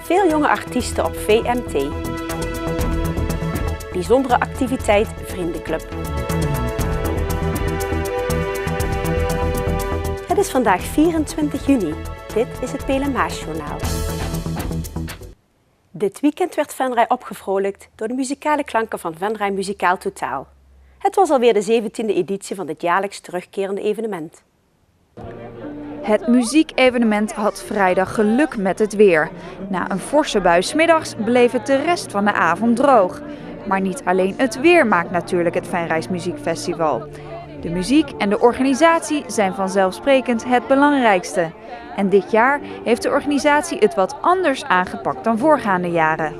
Veel jonge artiesten op VMT. Bijzondere activiteit Vriendenclub. Het is vandaag 24 juni. Dit is het PLMH-journaal. Dit weekend werd Venray opgevrolijkt door de muzikale klanken van Venray Muzikaal Totaal. Het was alweer de 17e editie van dit jaarlijks terugkerende evenement. Het muziekevenement had vrijdag geluk met het weer. Na een forse bui 's middags bleef het de rest van de avond droog. Maar niet alleen het weer maakt natuurlijk het Venrays Muziekfestival. De muziek en de organisatie zijn vanzelfsprekend het belangrijkste. En dit jaar heeft de organisatie het wat anders aangepakt dan voorgaande jaren.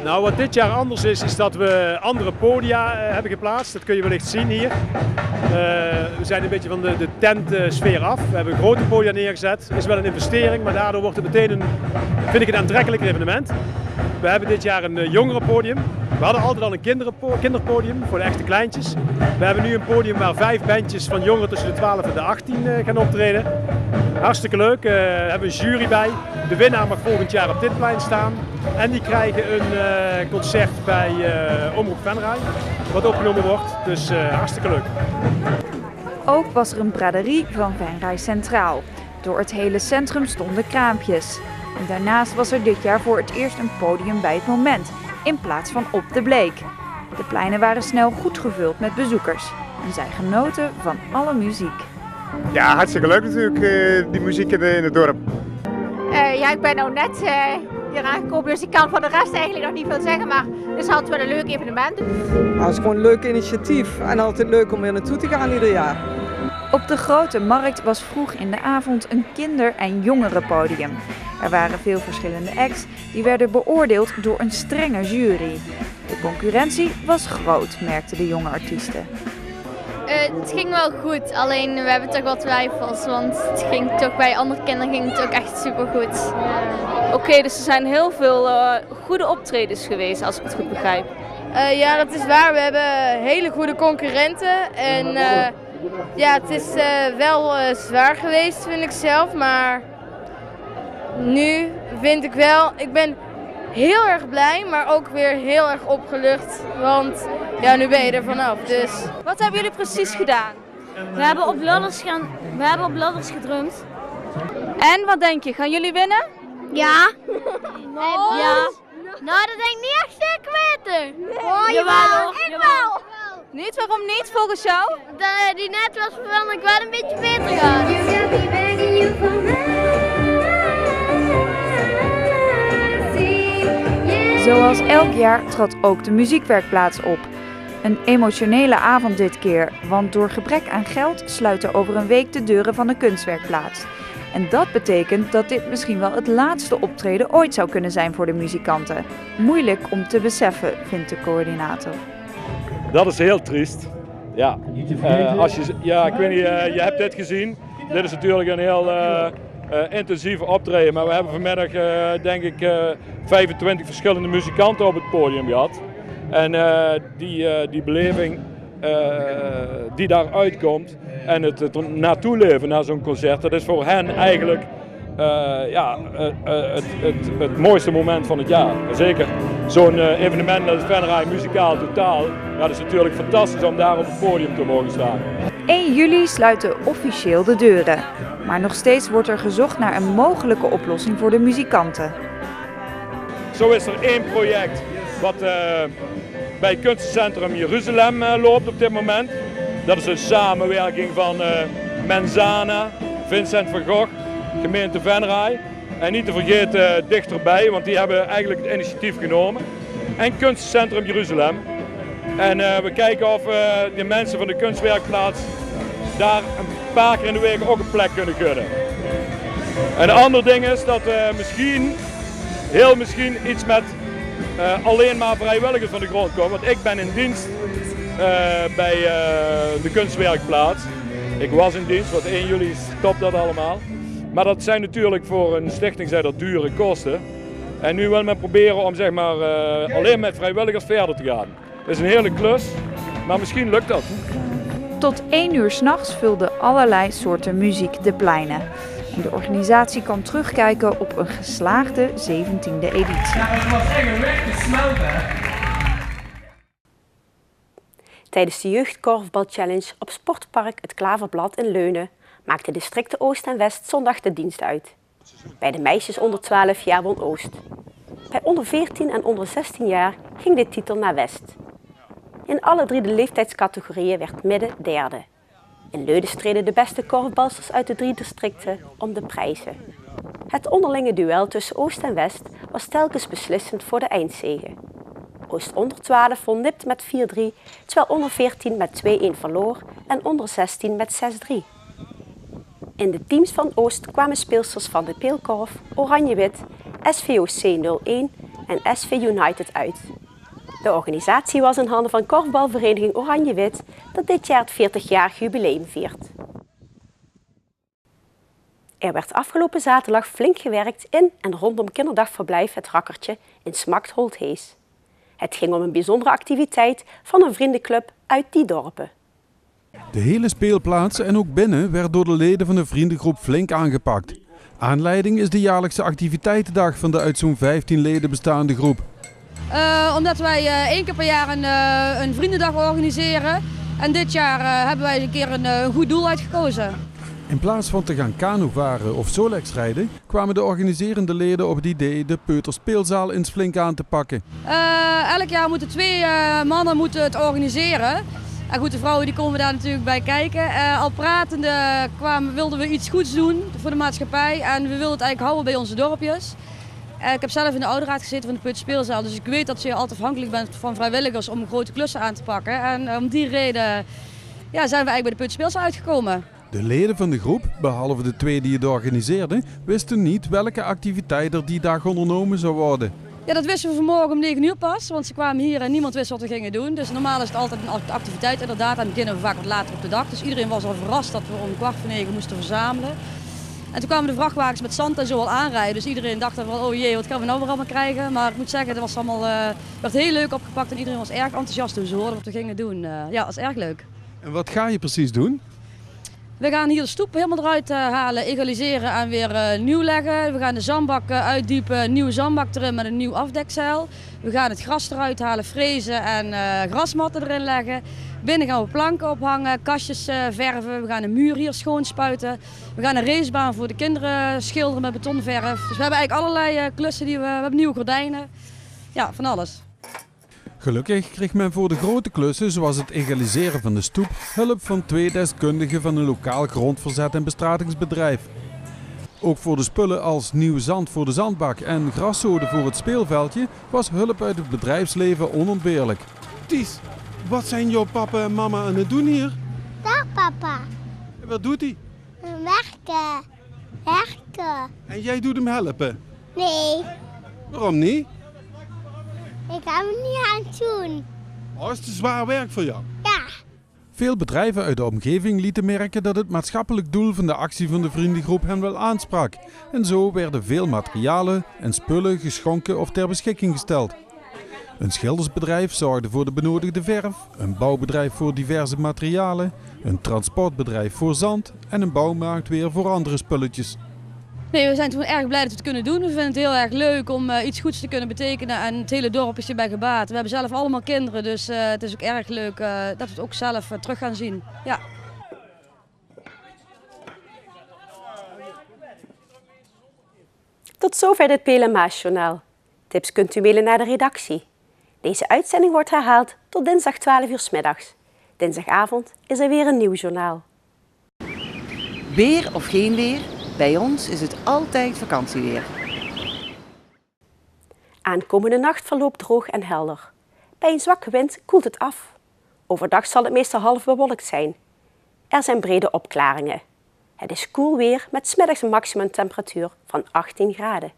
Nou, wat dit jaar anders is dat we andere podia hebben geplaatst. Dat kun je wellicht zien hier. We zijn een beetje van de tentsfeer af. We hebben grote podia neergezet. Het is wel een investering, maar daardoor wordt het meteen vind ik een aantrekkelijker evenement. We hebben dit jaar een jongerenpodium. We hadden altijd al een kinderpodium voor de echte kleintjes. We hebben nu een podium waar 5 bandjes van jongeren tussen de 12 en de 18 gaan optreden. Hartstikke leuk. We hebben een jury bij. De winnaar mag volgend jaar op dit plein staan. En die krijgen een concert bij Omroep Venray, wat opgenomen wordt. Dus hartstikke leuk. Ook was er een braderie van Venray Centraal. Door het hele centrum stonden kraampjes. En daarnaast was er dit jaar voor het eerst een podium bij het moment, in plaats van op de Bleek. De pleinen waren snel goed gevuld met bezoekers. En zij genoten van alle muziek. Ja, hartstikke leuk natuurlijk, die muziek in het dorp. Ja, ik ben nou net hier aangekomen, dus ik kan van de rest eigenlijk nog niet veel zeggen, maar het is altijd wel een leuk evenement. Het is gewoon een leuk initiatief en altijd leuk om weer naartoe te gaan ieder jaar. Op de Grote Markt was vroeg in de avond een kinder- en jongerenpodium. Er waren veel verschillende acts die werden beoordeeld door een strenge jury. De concurrentie was groot, merkten de jonge artiesten. Het ging wel goed, alleen we hebben toch wel twijfels, want het ging toch bij andere kinderen ging het ook echt supergoed. Oké, dus er zijn heel veel goede optredens geweest, als ik het goed begrijp. Ja, dat is waar. We hebben hele goede concurrenten en ja, het is wel zwaar geweest, vind ik zelf, maar nu vind ik wel, ik ben heel erg blij, maar ook weer heel erg opgelucht, want ja, nu ben je er vanaf. Dus. Wat hebben jullie precies gedaan? We hebben op ladders gedrumd. En wat denk je, gaan jullie winnen? Ja. Ja. Nou, dat denk ik niet echt zeker weten. Oh, jawel. Ik wel. Niet? Waarom niet, volgens jou? Die net was vond ik wel een beetje beter gaan. Zoals elk jaar trad ook de muziekwerkplaats op. Een emotionele avond dit keer, want door gebrek aan geld sluiten over een week de deuren van de kunstwerkplaats. En dat betekent dat dit misschien wel het laatste optreden ooit zou kunnen zijn voor de muzikanten. Moeilijk om te beseffen, vindt de coördinator. Dat is heel triest. Ja, ik weet niet, je hebt dit gezien. Dit is natuurlijk een heel intensieve optreden, maar we hebben vanmiddag denk ik 25 verschillende muzikanten op het podium gehad. En die beleving die daaruit komt en het naartoe leven naar zo'n concert, dat is voor hen eigenlijk het mooiste moment van het jaar. Zeker zo'n evenement als het Venray Muzikaal Totaal, ja, dat is natuurlijk fantastisch om daar op het podium te mogen staan. 1 juli sluiten officieel de deuren. Maar nog steeds wordt er gezocht naar een mogelijke oplossing voor de muzikanten. Zo is er 1 project wat bij Kunstencentrum Jeruzalem loopt op dit moment. Dat is een samenwerking van Menzana, Vincent van Gogh, gemeente Venray. En niet te vergeten dichterbij, want die hebben eigenlijk het initiatief genomen. En Kunstencentrum Jeruzalem. En we kijken of de mensen van de kunstwerkplaats daar een paar keer in de week ook een plek kunnen gunnen. En een ander ding is dat heel misschien iets met alleen maar vrijwilligers van de grond komen. Want ik ben in dienst bij de kunstwerkplaats. Ik was in dienst, want 1 juli stopt dat allemaal. Maar dat zijn natuurlijk voor een stichting zijn dat dure kosten. En nu wil men proberen om zeg maar, alleen met vrijwilligers verder te gaan. Dat is een hele klus, maar misschien lukt dat. Tot 1 uur 's nachts vulden allerlei soorten muziek de pleinen. De organisatie kan terugkijken op een geslaagde 17e editie. Tijdens de jeugdkorfbalchallenge op Sportpark Het Klaverblad in Leunen maakten districten Oost en West zondag de dienst uit. Bij de meisjes onder 12 jaar won Oost. Bij onder 14 en onder 16 jaar ging de titel naar West. In alle 3 de leeftijdscategorieën werd midden derde. In Leunen streden de beste korfbalsters uit de 3 districten om de prijzen. Het onderlinge duel tussen Oost en West was telkens beslissend voor de eindzege. Oost onder 12 won nipt met 4-3, terwijl onder 14 met 2-1 verloor en onder 16 met 6-3. In de teams van Oost kwamen speelsters van de Peelkorf, Oranje-Wit, SVOC 01 en SV United uit. De organisatie was in handen van korfbalvereniging Oranje-Wit, dat dit jaar het 40-jarig jubileum viert. Er werd afgelopen zaterdag flink gewerkt in en rondom kinderdagverblijf Het Rakkertje in Smacht-Holthees. Het ging om een bijzondere activiteit van een vriendenclub uit die dorpen. De hele speelplaats en ook binnen werd door de leden van de vriendengroep flink aangepakt. Aanleiding is de jaarlijkse activiteitendag van de uit zo'n 15 leden bestaande groep. Omdat wij 1 keer per jaar een vriendendag organiseren. En dit jaar hebben wij een keer een goed doel uitgekozen. In plaats van te gaan kanovaren of Solex rijden, kwamen de organiserende leden op het idee de Peuterspeelzaal eens flink aan te pakken. Elk jaar moeten 2 mannen het organiseren. En goed, de vrouwen die komen daar natuurlijk bij kijken. Al pratende wilden we iets goeds doen voor de maatschappij. En we wilden het eigenlijk houden bij onze dorpjes. Ik heb zelf in de ouderraad gezeten van de Peuterspeelzaal. Dus ik weet dat je altijd afhankelijk bent van vrijwilligers om grote klussen aan te pakken. En om die reden zijn we eigenlijk bij de Peuterspeelzaal uitgekomen. De leden van de groep, behalve de 2 die het organiseerden, wisten niet welke activiteit er die dag ondernomen zou worden. Ja, dat wisten we vanmorgen om 9 uur pas, want ze kwamen hier en niemand wist wat we gingen doen. Dus normaal is het altijd een activiteit inderdaad en beginnen we vaak wat later op de dag. Dus iedereen was al verrast dat we om 8:45 moesten verzamelen. En toen kwamen de vrachtwagens met zand en zo al aanrijden, dus iedereen dacht van oh jee, wat gaan we nou weer allemaal krijgen. Maar ik moet zeggen, het was allemaal, werd heel leuk opgepakt en iedereen was erg enthousiast toen ze hoorden wat we gingen doen. Ja, dat was erg leuk. En wat ga je precies doen? We gaan hier de stoep helemaal eruit halen, egaliseren en weer nieuw leggen. We gaan de zandbak uitdiepen, een nieuwe zandbak erin met een nieuw afdekzeil. We gaan het gras eruit halen, frezen en grasmatten erin leggen. Binnen gaan we planken ophangen, kastjes verven. We gaan de muur hier schoonspuiten. We gaan een racebaan voor de kinderen schilderen met betonverf. Dus we hebben eigenlijk allerlei klussen. We hebben nieuwe gordijnen. Ja, van alles. Gelukkig kreeg men voor de grote klussen, zoals het egaliseren van de stoep, hulp van 2 deskundigen van een lokaal grondverzet- en bestratingsbedrijf. Ook voor de spullen als nieuw zand voor de zandbak en graszoden voor het speelveldje was hulp uit het bedrijfsleven onontbeerlijk. Ties, wat zijn jouw papa en mama aan het doen hier? Dag papa. En wat doet hij? Werken. Werken. En jij doet hem helpen? Nee, Waarom niet? ik ga hem niet aan het doen. Oh, is het zwaar werk voor jou? Ja. Veel bedrijven uit de omgeving lieten merken dat het maatschappelijk doel van de actie van de vriendengroep hen wel aansprak. En zo werden veel materialen en spullen geschonken of ter beschikking gesteld. Een schildersbedrijf zorgde voor de benodigde verf, een bouwbedrijf voor diverse materialen, een transportbedrijf voor zand en een bouwmarkt weer voor andere spulletjes. Nee, we zijn toen erg blij dat we het kunnen doen. We vinden het heel erg leuk om iets goeds te kunnen betekenen en het hele dorp is hierbij gebaat. We hebben zelf allemaal kinderen, dus het is ook erg leuk dat we het ook zelf terug gaan zien. Ja. Tot zover dit PLMA-journaal. Tips kunt u mailen naar de redactie. Deze uitzending wordt herhaald tot dinsdag 12 uur 's middags. Dinsdagavond is er weer een nieuw journaal. Weer of geen weer, bij ons is het altijd vakantieweer. Aankomende nacht verloopt droog en helder. Bij een zwakke wind koelt het af. Overdag zal het meestal half bewolkt zijn. Er zijn brede opklaringen. Het is koel weer met 's middags een maximumtemperatuur van 18 graden.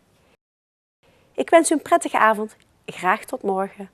Ik wens u een prettige avond. Graag tot morgen.